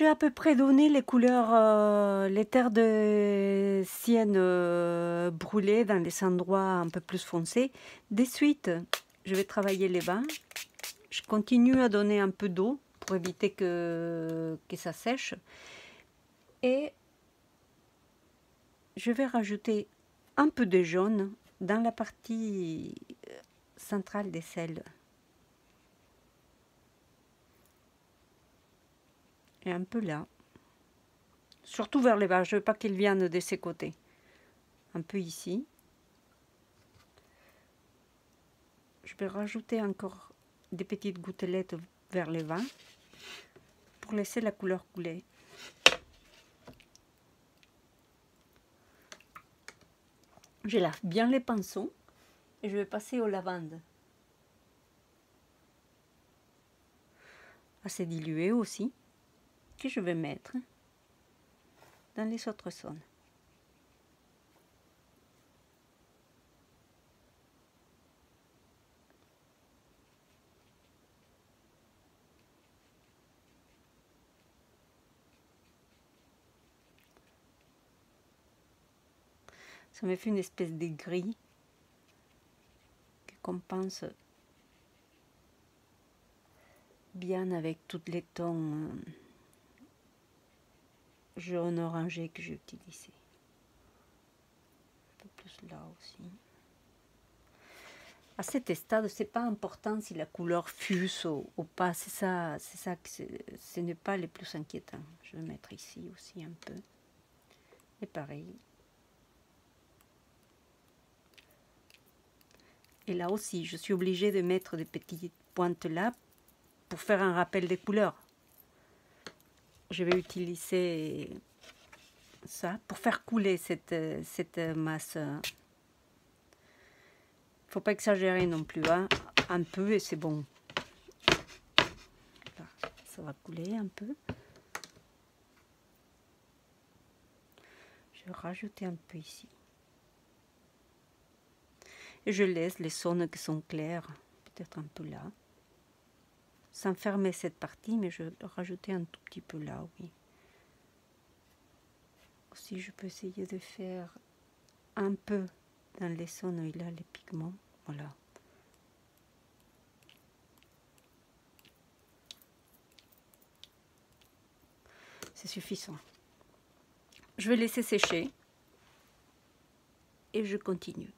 J'ai à peu près donné les couleurs, les terres de sienne brûlées dans les endroits un peu plus foncés. De suite, je vais travailler les vins. Je continue à donner un peu d'eau pour éviter que ça sèche. Et je vais rajouter un peu de jaune dans la partie centrale des selles. Et un peu là. Surtout vers les bas, je ne veux pas qu'ils viennent de ces côtés. Un peu ici. Je vais rajouter encore des petites gouttelettes vers les vins pour laisser la couleur couler. Je lave bien les pinceaux et je vais passer aux lavandes. Assez dilué aussi, que je vais mettre dans les autres zones. Ça me fait une espèce de gris qui compense bien avec tous les tons jaune orangé que j'ai utilisé. Un peu plus là aussi. À cet stade, c'est pas important si la couleur fuse ou pas. C'est ça que ce n'est pas le plus inquiétant. Je vais mettre ici aussi un peu. Et pareil. Et là aussi, je suis obligée de mettre des petites pointes là pour faire un rappel des couleurs. Je vais utiliser ça pour faire couler cette masse. Faut pas exagérer non plus, hein. Un peu et c'est bon. Là, ça va couler un peu. Je vais rajouter un peu ici. Et je laisse les zones qui sont claires, peut-être un peu là. Sans fermer cette partie, mais je vais rajouter un tout petit peu là, oui. Aussi, je peux essayer de faire un peu dans les zones où il a les pigments. Voilà. C'est suffisant. Je vais laisser sécher et je continue.